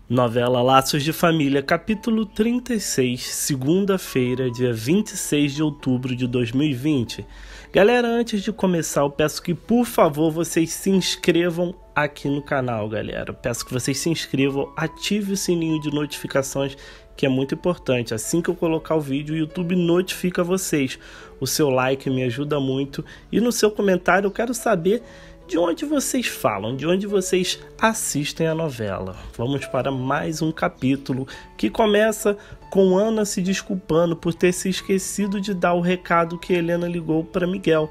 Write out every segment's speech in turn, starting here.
Novela Laços de Família, capítulo 36, segunda-feira, dia 26 de outubro de 2020. Galera, antes de começar, eu peço que, por favor, vocês se inscrevam aqui no canal, galera. Eu peço que vocês se inscrevam, ative o sininho de notificações, que é muito importante. Assim que eu colocar o vídeo, o YouTube notifica vocês. O seu like me ajuda muito. E no seu comentário eu quero saber de onde vocês falam, de onde vocês assistem a novela. Vamos para mais um capítulo que começa com Ana se desculpando por ter se esquecido de dar o recado que Helena ligou para Miguel.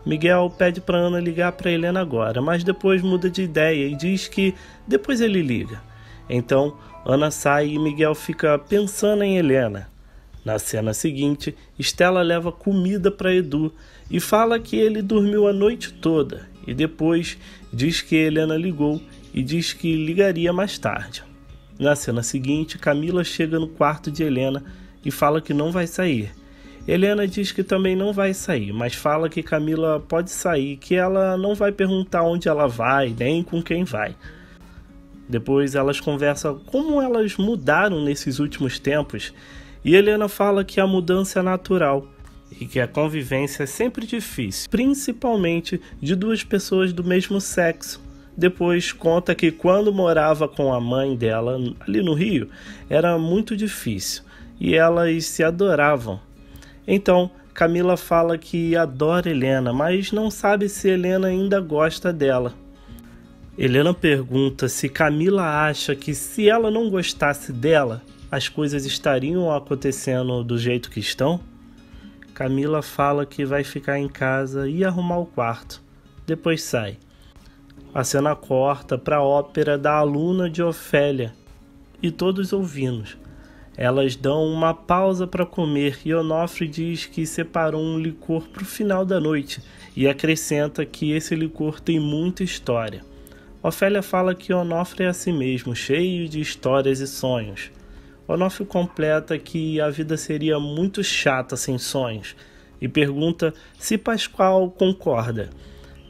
Miguel pede para Ana ligar para Helena agora, mas depois muda de ideia e diz que depois ele liga. Então Ana sai e Miguel fica pensando em Helena. Na cena seguinte, Estela leva comida para Edu e fala que ele dormiu a noite toda. E depois diz que Helena ligou e diz que ligaria mais tarde. Na cena seguinte, Camila chega no quarto de Helena e fala que não vai sair. Helena diz que também não vai sair, mas fala que Camila pode sair, que ela não vai perguntar onde ela vai, nem com quem vai. Depois elas conversam como elas mudaram nesses últimos tempos e Helena fala que a mudança é natural e que a convivência é sempre difícil, principalmente de duas pessoas do mesmo sexo. Depois conta que quando morava com a mãe dela ali no Rio, era muito difícil e elas se adoravam. Então Camila fala que adora Helena, mas não sabe se Helena ainda gosta dela. Helena pergunta se Camila acha que se ela não gostasse dela, as coisas estariam acontecendo do jeito que estão. Camila fala que vai ficar em casa e arrumar o quarto. Depois sai. A cena corta para a ópera da aluna de Ofélia e todos ouvindo. Elas dão uma pausa para comer e Onofre diz que separou um licor para o final da noite e acrescenta que esse licor tem muita história. Ofélia fala que Onofre é assim mesmo, cheio de histórias e sonhos. Onofre completa que a vida seria muito chata sem sonhos e pergunta se Pascoal concorda.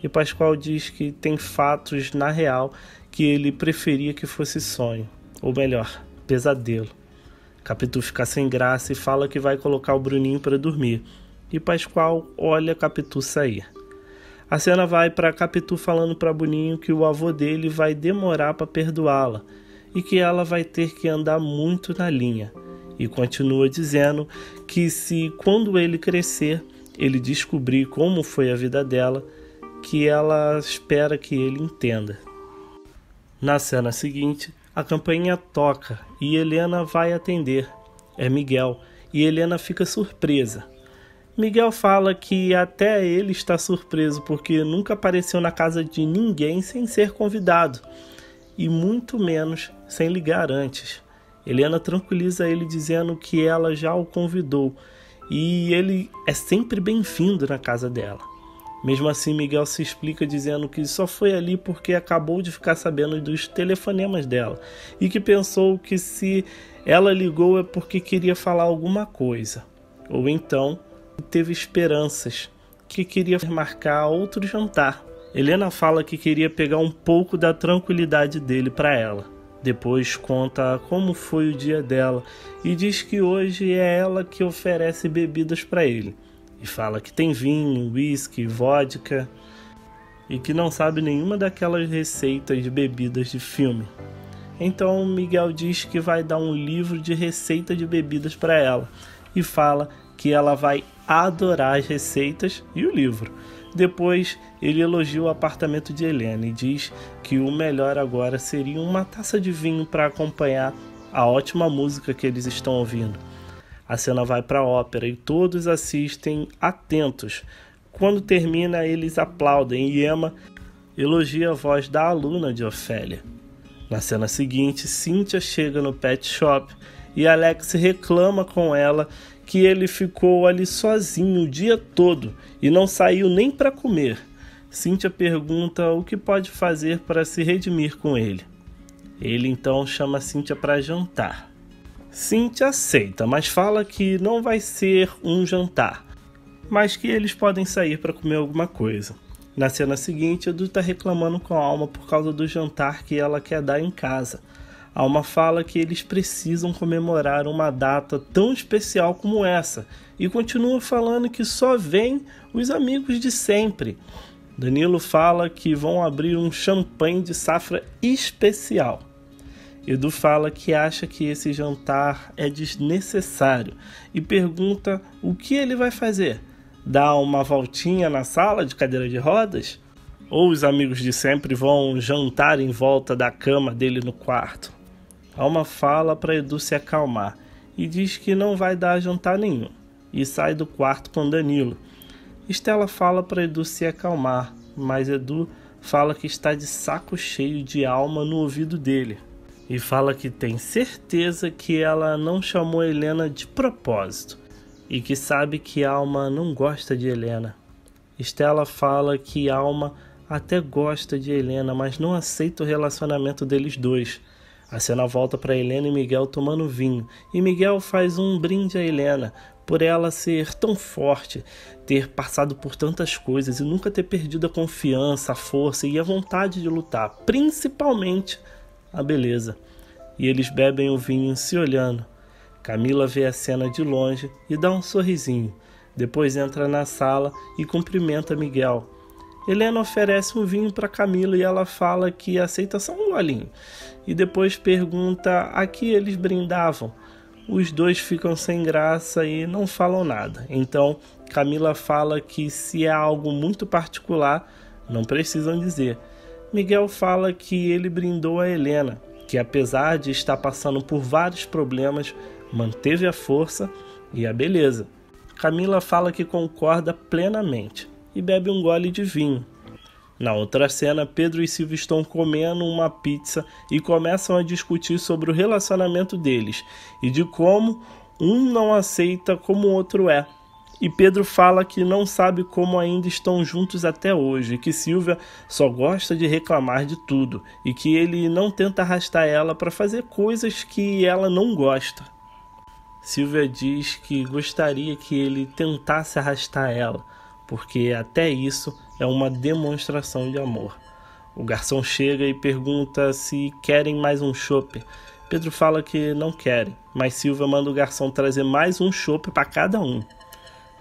E Pascoal diz que tem fatos na real que ele preferia que fosse sonho, ou melhor, pesadelo. Capitu fica sem graça e fala que vai colocar o Bruninho para dormir. E Pascoal olha Capitu sair. A cena vai para Capitu falando para Bruninho que o avô dele vai demorar para perdoá-la e que ela vai ter que andar muito na linha. E continua dizendo que se quando ele crescer, ele descobrir como foi a vida dela, que ela espera que ele entenda. Na cena seguinte, a campainha toca e Helena vai atender. É Miguel e Helena fica surpresa. Miguel fala que até ele está surpreso porque nunca apareceu na casa de ninguém sem ser convidado. E muito menos sem ligar antes. Helena tranquiliza ele dizendo que ela já o convidou e ele é sempre bem-vindo na casa dela. Mesmo assim, Miguel se explica dizendo que só foi ali porque acabou de ficar sabendo dos telefonemas dela e que pensou que se ela ligou é porque queria falar alguma coisa. Ou então teve esperanças, que queria marcar outro jantar. Helena fala que queria pegar um pouco da tranquilidade dele para ela. Depois conta como foi o dia dela e diz que hoje é ela que oferece bebidas para ele. E fala que tem vinho, uísque, vodka e que não sabe nenhuma daquelas receitas de bebidas de filme. Então Miguel diz que vai dar um livro de receita de bebidas para ela e fala que ela vai adorar as receitas e o livro. Depois ele elogia o apartamento de Helena e diz que o melhor agora seria uma taça de vinho para acompanhar a ótima música que eles estão ouvindo. A cena vai para a ópera e todos assistem atentos. Quando termina, eles aplaudem e Emma elogia a voz da aluna de Ofélia. Na cena seguinte, Cíntia chega no pet shop e Alex reclama com ela que ele ficou ali sozinho o dia todo e não saiu nem para comer. Cíntia pergunta o que pode fazer para se redimir com ele. Ele então chama Cíntia para jantar. Cíntia aceita, mas fala que não vai ser um jantar, mas que eles podem sair para comer alguma coisa. Na cena seguinte, Edu está reclamando com a Alma por causa do jantar que ela quer dar em casa. Alma fala que eles precisam comemorar uma data tão especial como essa e continua falando que só vêm os amigos de sempre. Danilo fala que vão abrir um champanhe de safra especial. Edu fala que acha que esse jantar é desnecessário e pergunta o que ele vai fazer. Dar uma voltinha na sala de cadeira de rodas? Ou os amigos de sempre vão jantar em volta da cama dele no quarto? Alma fala para Edu se acalmar e diz que não vai dar jantar nenhum e sai do quarto com Danilo. Estela fala para Edu se acalmar, mas Edu fala que está de saco cheio de Alma no ouvido dele e fala que tem certeza que ela não chamou Helena de propósito e que sabe que Alma não gosta de Helena. Estela fala que Alma até gosta de Helena, mas não aceita o relacionamento deles dois. A cena volta para Helena e Miguel tomando vinho, e Miguel faz um brinde a Helena, por ela ser tão forte, ter passado por tantas coisas e nunca ter perdido a confiança, a força e a vontade de lutar, principalmente a beleza. E eles bebem o vinho se olhando. Camila vê a cena de longe e dá um sorrisinho, depois entra na sala e cumprimenta Miguel. Helena oferece um vinho para Camila e ela fala que aceita só um golinho. E depois pergunta a que eles brindavam. Os dois ficam sem graça e não falam nada. Então Camila fala que se é algo muito particular, não precisam dizer. Miguel fala que ele brindou a Helena, que apesar de estar passando por vários problemas, manteve a força e a beleza. Camila fala que concorda plenamente e bebe um gole de vinho. Na outra cena, Pedro e Silvia estão comendo uma pizza e começam a discutir sobre o relacionamento deles e de como um não aceita como o outro é. E Pedro fala que não sabe como ainda estão juntos até hoje, que Silvia só gosta de reclamar de tudo e que ele não tenta arrastar ela para fazer coisas que ela não gosta. Silvia diz que gostaria que ele tentasse arrastar ela, porque até isso é uma demonstração de amor. O garçom chega e pergunta se querem mais um chopp. Pedro fala que não querem, mas Silvia manda o garçom trazer mais um chopp para cada um.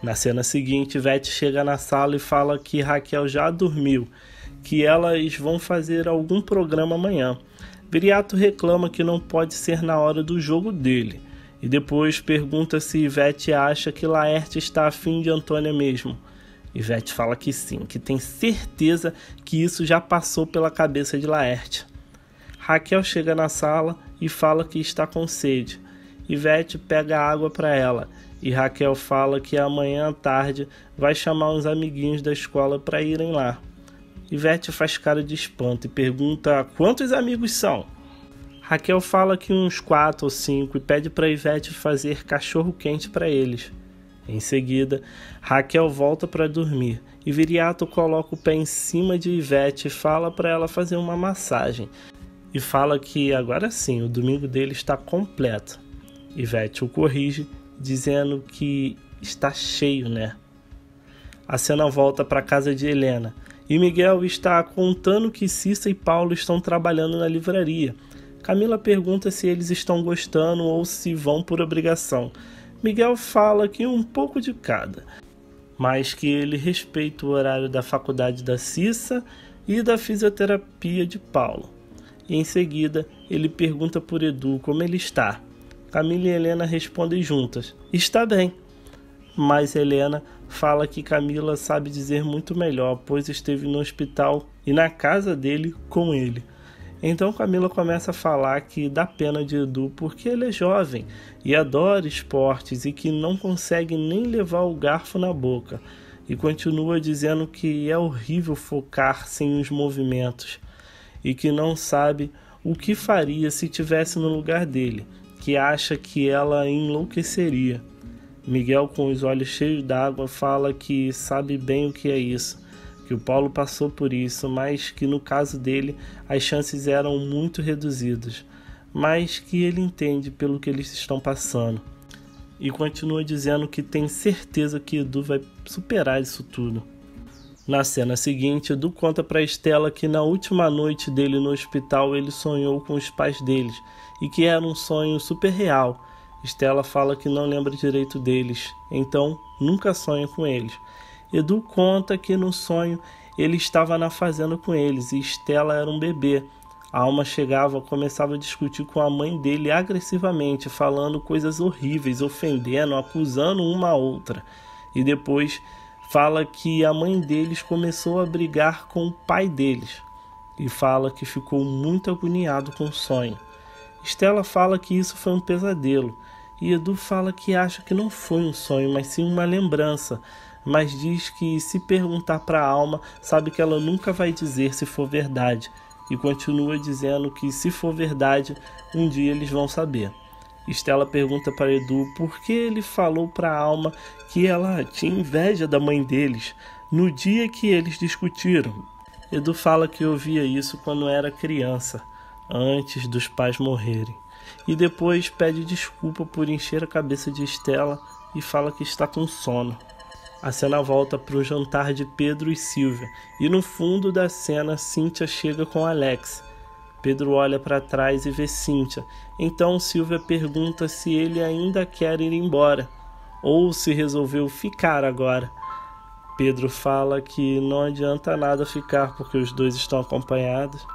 Na cena seguinte, Vete chega na sala e fala que Raquel já dormiu, que elas vão fazer algum programa amanhã. Viriato reclama que não pode ser na hora do jogo dele. E depois pergunta se Ivete acha que Laerte está afim de Antônia mesmo. Ivete fala que sim, que tem certeza que isso já passou pela cabeça de Laerte. Raquel chega na sala e fala que está com sede. Ivete pega água para ela e Raquel fala que amanhã à tarde vai chamar uns amiguinhos da escola para irem lá. Ivete faz cara de espanto e pergunta quantos amigos são. Raquel fala que uns 4 ou 5 e pede para Ivete fazer cachorro-quente para eles. Em seguida, Raquel volta para dormir e Viriato coloca o pé em cima de Ivete e fala para ela fazer uma massagem. E fala que agora sim, o domingo dele está completo. Ivete o corrige, dizendo que está cheio, né? A cena volta para a casa de Helena e Miguel está contando que Cissa e Paulo estão trabalhando na livraria. Camila pergunta se eles estão gostando ou se vão por obrigação. Miguel fala que um pouco de cada, mas que ele respeita o horário da faculdade da Cissa e da fisioterapia de Paulo. E em seguida, ele pergunta por Edu como ele está. Camila e Helena respondem juntas, está bem. Mas Helena fala que Camila sabe dizer muito melhor, pois esteve no hospital e na casa dele com ele. Então Camila começa a falar que dá pena de Edu porque ele é jovem e adora esportes e que não consegue nem levar o garfo na boca. E continua dizendo que é horrível focar sem os movimentos e que não sabe o que faria se estivesse no lugar dele, que acha que ela enlouqueceria. Miguel, com os olhos cheios d'água, fala que sabe bem o que é isso, que o Paulo passou por isso, mas que no caso dele as chances eram muito reduzidas, mas que ele entende pelo que eles estão passando. E continua dizendo que tem certeza que Edu vai superar isso tudo. Na cena seguinte, Edu conta para Estela que na última noite dele no hospital ele sonhou com os pais deles e que era um sonho super real. Estela fala que não lembra direito deles, então nunca sonha com eles. Edu conta que no sonho ele estava na fazenda com eles e Estela era um bebê. A Alma começava a discutir com a mãe dele agressivamente, falando coisas horríveis, ofendendo, acusando uma a outra. E depois fala que a mãe deles começou a brigar com o pai deles e fala que ficou muito agoniado com o sonho. Estela fala que isso foi um pesadelo e Edu fala que acha que não foi um sonho, mas sim uma lembrança, mas diz que se perguntar para a Alma, sabe que ela nunca vai dizer se for verdade e continua dizendo que se for verdade, um dia eles vão saber. Estela pergunta para Edu por que ele falou para a Alma que ela tinha inveja da mãe deles no dia que eles discutiram. Edu fala que ouvia isso quando era criança, antes dos pais morrerem, e depois pede desculpa por encher a cabeça de Estela e fala que está com sono. A cena volta para o jantar de Pedro e Silvia, e no fundo da cena Cíntia chega com Alex. Pedro olha para trás e vê Cíntia. Então Silvia pergunta se ele ainda quer ir embora ou se resolveu ficar agora. Pedro fala que não adianta nada ficar porque os dois estão acompanhados.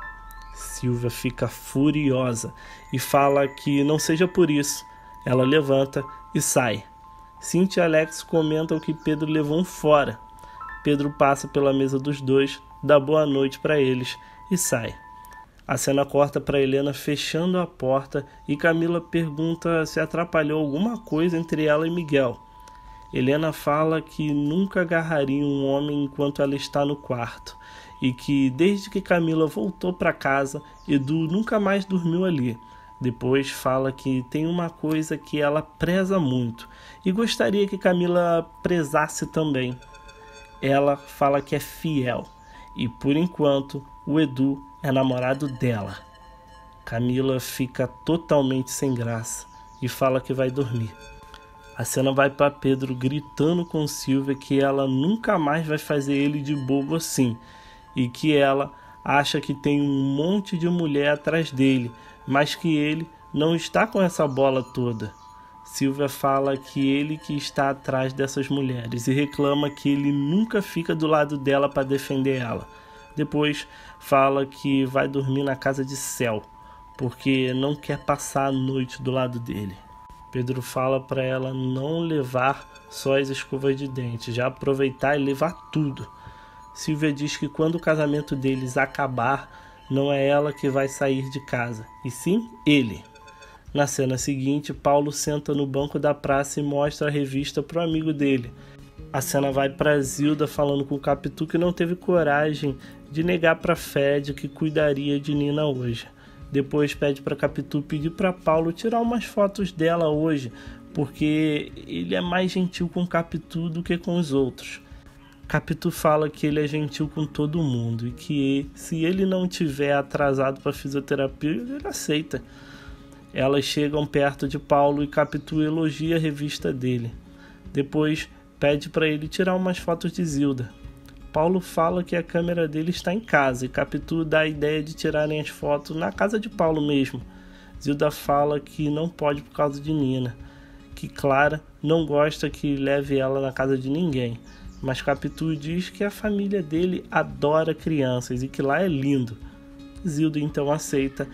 Silvia fica furiosa e fala que não seja por isso. Ela levanta e sai. Cíntia e Alex comentam que Pedro levou um fora. Pedro passa pela mesa dos dois, dá boa noite para eles e sai. A cena corta para Helena fechando a porta e Camila pergunta se atrapalhou alguma coisa entre ela e Miguel. Helena fala que nunca agarraria um homem enquanto ela está no quarto e que desde que Camila voltou para casa, Edu nunca mais dormiu ali. Depois fala que tem uma coisa que ela preza muito e gostaria que Camila prezasse também. Ela fala que é fiel e por enquanto o Edu é namorado dela. Camila fica totalmente sem graça e fala que vai dormir. A cena vai para Pedro gritando com Silvia que ela nunca mais vai fazer ele de bobo assim e que ela acha que tem um monte de mulher atrás dele, mas que ele não está com essa bola toda. Silvia fala que ele que está atrás dessas mulheres e reclama que ele nunca fica do lado dela para defender ela. Depois fala que vai dormir na casa de Céu, porque não quer passar a noite do lado dele. Pedro fala para ela não levar só as escovas de dente, já aproveitar e levar tudo. Silvia diz que quando o casamento deles acabar, não é ela que vai sair de casa, e sim ele. Na cena seguinte, Paulo senta no banco da praça e mostra a revista para o amigo dele. A cena vai para Zilda falando com o Capitu que não teve coragem de negar para Fred que cuidaria de Nina hoje. Depois pede para Capitu pedir para Paulo tirar umas fotos dela hoje, porque ele é mais gentil com Capitu do que com os outros. Capitu fala que ele é gentil com todo mundo e que se ele não tiver atrasado para fisioterapia, ele aceita. Elas chegam perto de Paulo e Capitu elogia a revista dele. Depois pede para ele tirar umas fotos de Zilda. Paulo fala que a câmera dele está em casa e Capitu dá a ideia de tirarem as fotos na casa de Paulo mesmo. Zilda fala que não pode por causa de Nina, que Clara não gosta que leve ela na casa de ninguém, mas Capitu diz que a família dele adora crianças e que lá é lindo. Zilda então aceita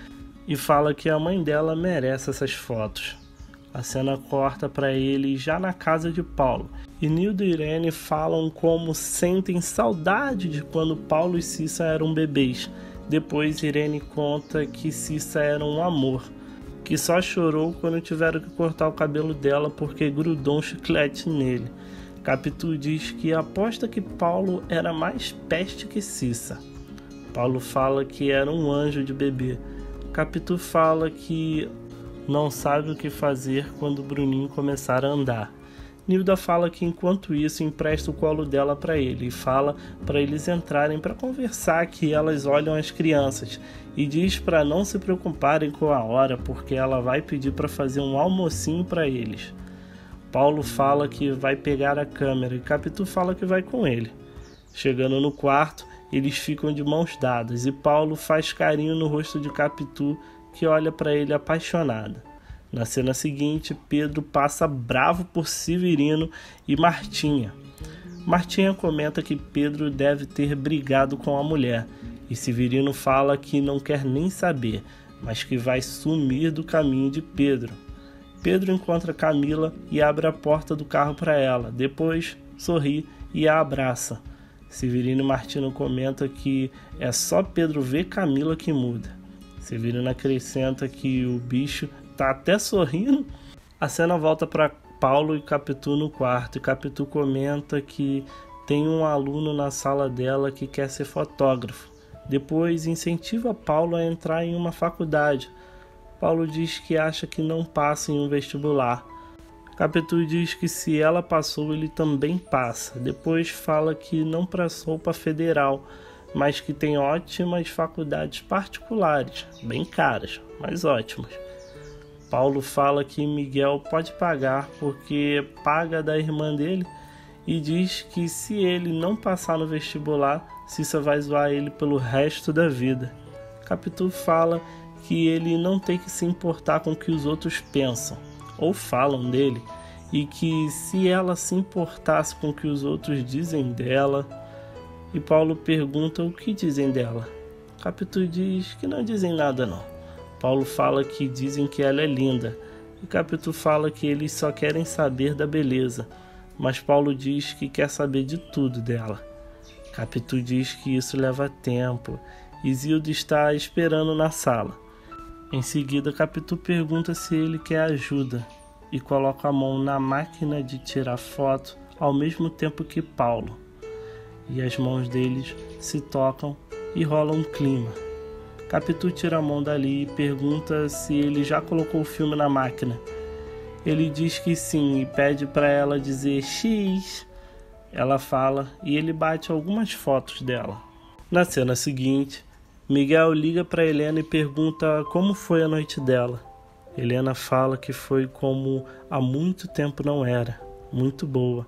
e fala que a mãe dela merece essas fotos. A cena corta para ele já na casa de Paulo. E Nildo e Irene falam como sentem saudade de quando Paulo e Cissa eram bebês. Depois Irene conta que Cissa era um amor, que só chorou quando tiveram que cortar o cabelo dela porque grudou um chiclete nele. Capitu diz que aposta que Paulo era mais peste que Cissa. Paulo fala que era um anjo de bebê. Capitu fala que não sabe o que fazer quando Bruninho começar a andar. Nilda fala que enquanto isso empresta o colo dela para ele e fala para eles entrarem para conversar que elas olham as crianças e diz para não se preocuparem com a hora porque ela vai pedir para fazer um almocinho para eles. Paulo fala que vai pegar a câmera e Capitu fala que vai com ele. Chegando no quarto, eles ficam de mãos dadas e Paulo faz carinho no rosto de Capitu, que olha para ele apaixonada. Na cena seguinte, Pedro passa bravo por Severino e Martinha. Martinha comenta que Pedro deve ter brigado com a mulher e Severino fala que não quer nem saber, mas que vai sumir do caminho de Pedro. Pedro encontra Camila e abre a porta do carro para ela, depois sorri e a abraça. Severino e Martinho comentam que é só Pedro ver Camila que muda. Severino acrescenta que o bicho tá até sorrindo. A cena volta para Paulo e Capitu no quarto, e Capitu comenta que tem um aluno na sala dela que quer ser fotógrafo. Depois incentiva Paulo a entrar em uma faculdade. Paulo diz que acha que não passa em um vestibular. Capitu diz que se ela passou, ele também passa. Depois fala que não passou para federal, mas que tem ótimas faculdades particulares, bem caras, mas ótimas. Paulo fala que Miguel pode pagar porque paga da irmã dele e diz que se ele não passar no vestibular, Cissa vai zoar ele pelo resto da vida. Capitu fala que ele não tem que se importar com o que os outros pensam ou falam dele, e que se ela se importasse com o que os outros dizem dela. E Paulo pergunta o que dizem dela. Capitu diz que não dizem nada não. Paulo fala que dizem que ela é linda, e Capitu fala que eles só querem saber da beleza, mas Paulo diz que quer saber de tudo dela. Capitu diz que isso leva tempo, e Zilda está esperando na sala. Em seguida, Capitu pergunta se ele quer ajuda, e coloca a mão na máquina de tirar foto ao mesmo tempo que Paulo. E as mãos deles se tocam e rola um clima. Capitu tira a mão dali e pergunta se ele já colocou o filme na máquina. Ele diz que sim e pede para ela dizer X. Ela fala e ele bate algumas fotos dela. Na cena seguinte, Miguel liga para Helena e pergunta como foi a noite dela. Helena fala que foi como há muito tempo não era, muito boa,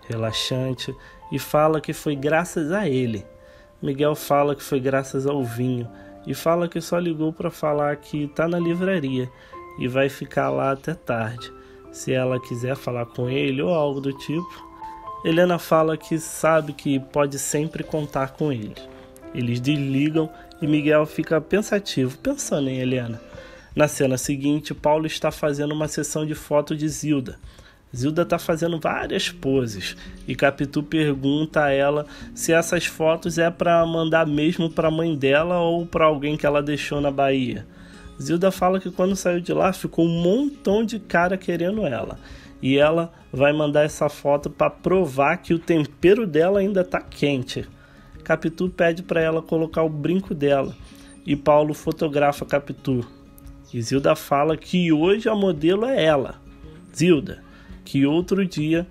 relaxante, e fala que foi graças a ele. Miguel fala que foi graças ao vinho e fala que só ligou para falar que está na livraria e vai ficar lá até tarde, se ela quiser falar com ele ou algo do tipo. Helena fala que sabe que pode sempre contar com ele. Eles desligam e Miguel fica pensativo, pensando em Helena. Na cena seguinte, Paulo está fazendo uma sessão de foto de Zilda. Zilda está fazendo várias poses e Capitu pergunta a ela se essas fotos é para mandar mesmo para a mãe dela ou para alguém que ela deixou na Bahia. Zilda fala que quando saiu de lá ficou um montão de cara querendo ela e ela vai mandar essa foto para provar que o tempero dela ainda está quente. Capitu pede para ela colocar o brinco dela e Paulo fotografa Capitu. E Zilda fala que hoje a modelo é ela, Zilda, que outro dia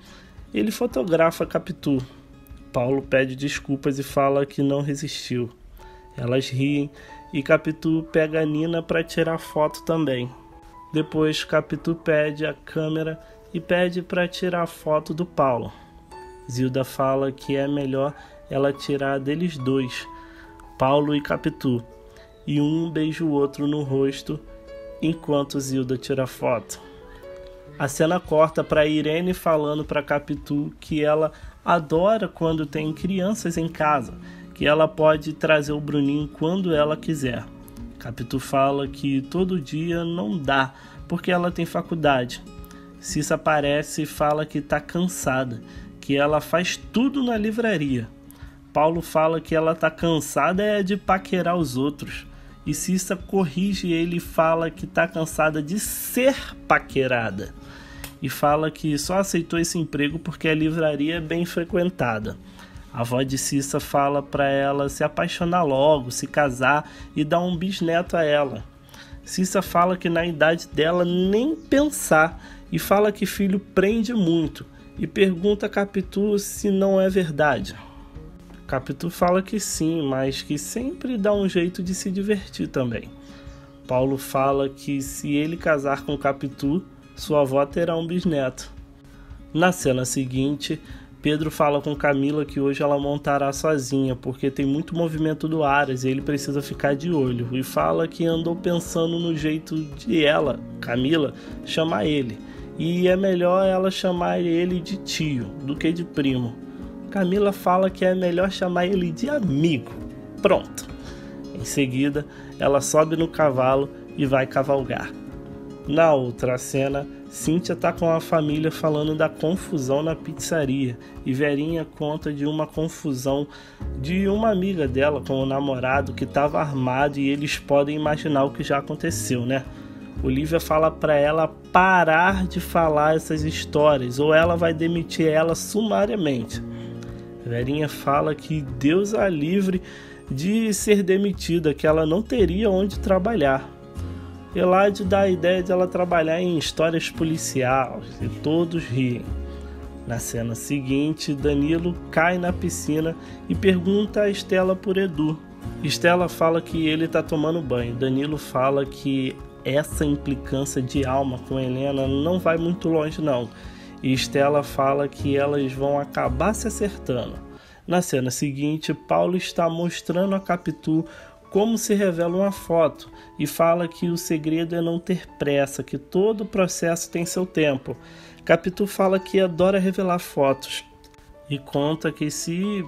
ele fotografa Capitu. Paulo pede desculpas e fala que não resistiu. Elas riem e Capitu pega a Nina para tirar foto também. Depois Capitu pede a câmera e pede para tirar foto do Paulo. Zilda fala que é melhor ela tirar deles dois, Paulo e Capitu, e um beija o outro no rosto enquanto Zilda tira foto. A cena corta para Irene falando para Capitu que ela adora quando tem crianças em casa, que ela pode trazer o Bruninho quando ela quiser. Capitu fala que todo dia não dá, porque ela tem faculdade. Cissa aparece e fala que está cansada, que ela faz tudo na livraria. Paulo fala que ela está cansada de paquerar os outros. E Cissa corrige ele e fala que está cansada de ser paquerada. E fala que só aceitou esse emprego porque a livraria é bem frequentada. A avó de Cissa fala para ela se apaixonar logo, se casar e dar um bisneto a ela. Cissa fala que na idade dela nem pensar e fala que filho prende muito e pergunta a Capitu se não é verdade. Capitu fala que sim, mas que sempre dá um jeito de se divertir também. Paulo fala que se ele casar com Capitu, sua avó terá um bisneto. Na cena seguinte, Pedro fala com Camila que hoje ela montará sozinha, porque tem muito movimento do Aras e ele precisa ficar de olho. E fala que andou pensando no jeito de ela, Camila, chamar ele. E é melhor ela chamar ele de tio do que de primo. Camila fala que é melhor chamar ele de amigo. Pronto. Em seguida, ela sobe no cavalo e vai cavalgar. Na outra cena, Cíntia tá com a família falando da confusão na pizzaria e Verinha conta de uma confusão de uma amiga dela com o namorado que estava armado e eles podem imaginar o que já aconteceu, né? Olivia fala para ela parar de falar essas histórias ou ela vai demitir ela sumariamente. Verinha fala que Deus a livre de ser demitida, que ela não teria onde trabalhar. Eladio dá a ideia de ela trabalhar em histórias policiais e todos riem. Na cena seguinte, Danilo cai na piscina e pergunta a Estela por Edu. Estela fala que ele está tomando banho. Danilo fala que essa implicância de alma com Helena não vai muito longe não. E Estela fala que elas vão acabar se acertando. Na cena seguinte, Paulo está mostrando a Capitu como se revela uma foto e fala que o segredo é não ter pressa, que todo processo tem seu tempo. Capitu fala que adora revelar fotos e conta que se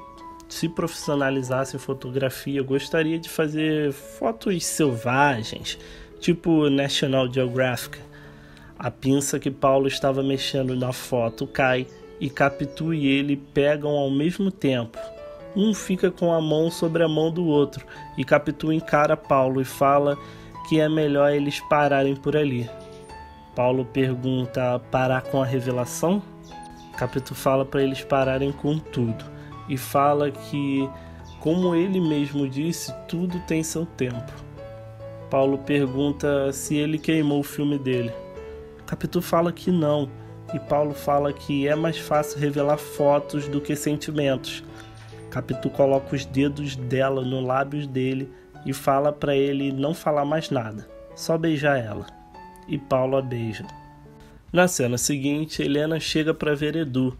profissionalizasse em fotografia, gostaria de fazer fotos selvagens, tipo National Geographic. A pinça que Paulo estava mexendo na foto cai e Capitu e ele pegam ao mesmo tempo. Um fica com a mão sobre a mão do outro e Capitu encara Paulo e fala que é melhor eles pararem por ali. Paulo pergunta: parar com a revelação? Capitu fala para eles pararem com tudo e fala que, como ele mesmo disse, tudo tem seu tempo. Paulo pergunta se ele queimou o filme dele. Capitu fala que não e Paulo fala que é mais fácil revelar fotos do que sentimentos. Capitu coloca os dedos dela no lábios dele e fala para ele não falar mais nada, só beijar ela. E Paulo a beija. Na cena seguinte, Helena chega para ver Edu.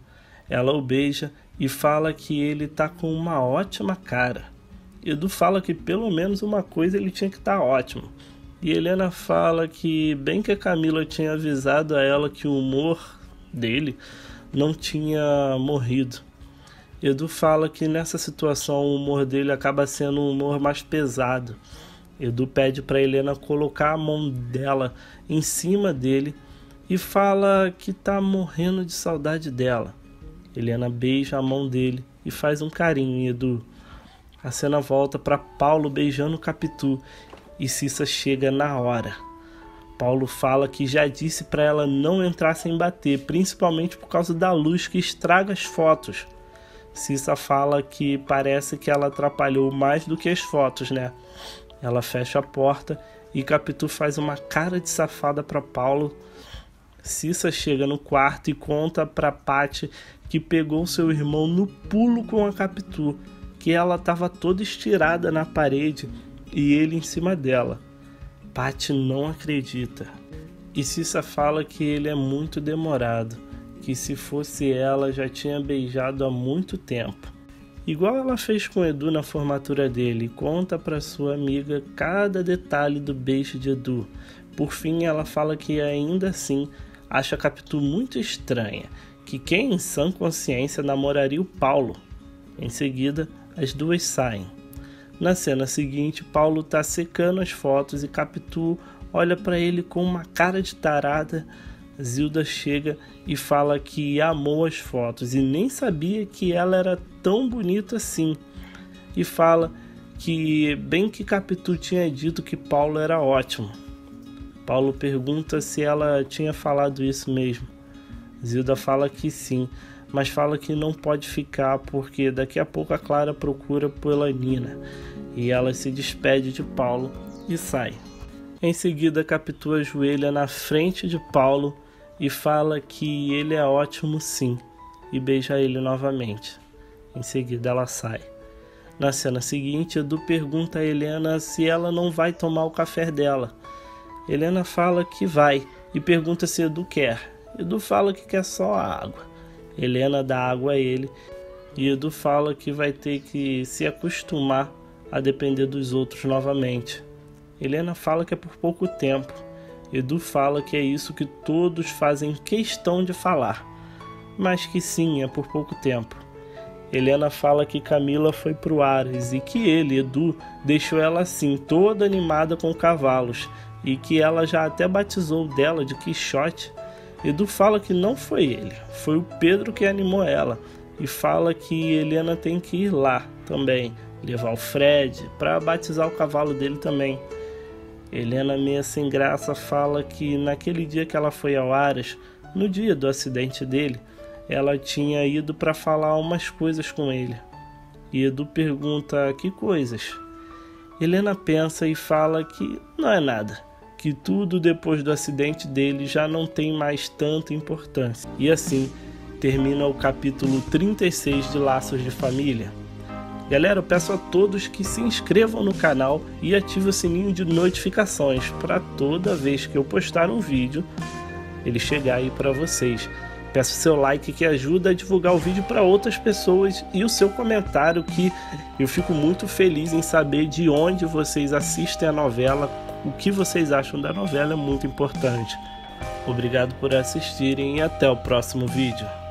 Ela o beija e fala que ele tá com uma ótima cara. Edu fala que pelo menos uma coisa ele tinha que estar ótimo. E Helena fala que bem que a Camila tinha avisado a ela que o humor dele não tinha morrido. Edu fala que nessa situação o humor dele acaba sendo um humor mais pesado. Edu pede para Helena colocar a mão dela em cima dele e fala que tá morrendo de saudade dela. Helena beija a mão dele e faz um carinho em Edu. A cena volta para Paulo beijando Capitu e Cissa chega na hora. Paulo fala que já disse para ela não entrar sem bater, principalmente por causa da luz que estraga as fotos. Cissa fala que parece que ela atrapalhou mais do que as fotos, né? Ela fecha a porta e Capitu faz uma cara de safada para Paulo. Cissa chega no quarto e conta para Paty que pegou seu irmão no pulo com a Capitu, que ela estava toda estirada na parede e ele em cima dela. Paty não acredita. E Cissa fala que ele é muito demorado, que se fosse ela já tinha beijado há muito tempo. Igual ela fez com Edu na formatura dele, conta para sua amiga cada detalhe do beijo de Edu. Por fim, ela fala que ainda assim acha a Capitu muito estranha, que quem em sã consciência namoraria o Paulo. Em seguida, as duas saem. Na cena seguinte, Paulo está secando as fotos e Capitu olha para ele com uma cara de tarada. Zilda chega e fala que amou as fotos e nem sabia que ela era tão bonita assim. E fala que bem que Capitu tinha dito que Paulo era ótimo. Paulo pergunta se ela tinha falado isso mesmo. Zilda fala que sim, mas fala que não pode ficar porque daqui a pouco a Clara procura pela Nina. E ela se despede de Paulo e sai. Em seguida, Capitu ajoelha na frente de Paulo e fala que ele é ótimo sim, e beija ele novamente. Em seguida ela sai. Na cena seguinte, Edu pergunta a Helena se ela não vai tomar o café dela. Helena fala que vai e pergunta se Edu quer. Edu fala que quer só a água. Helena dá água a ele e Edu fala que vai ter que se acostumar a depender dos outros novamente. Helena fala que é por pouco tempo. Edu fala que é isso que todos fazem questão de falar, mas que sim, é por pouco tempo. Helena fala que Camila foi pro Ares e que ele, Edu, deixou ela assim, toda animada com cavalos, e que ela já até batizou dela de Quixote. Edu fala que não foi ele, foi o Pedro que animou ela, e fala que Helena tem que ir lá também, levar o Fred para batizar o cavalo dele também. Helena, meio sem graça, fala que naquele dia que ela foi ao Ares, no dia do acidente dele, ela tinha ido para falar umas coisas com ele. E Edu pergunta que coisas. Helena pensa e fala que não é nada, que tudo depois do acidente dele já não tem mais tanta importância. E assim termina o capítulo 36 de Laços de Família. Galera, eu peço a todos que se inscrevam no canal e ativem o sininho de notificações para toda vez que eu postar um vídeo, ele chegar aí para vocês. Peço seu like que ajuda a divulgar o vídeo para outras pessoas e o seu comentário, que eu fico muito feliz em saber de onde vocês assistem a novela, o que vocês acham da novela é muito importante. Obrigado por assistirem e até o próximo vídeo.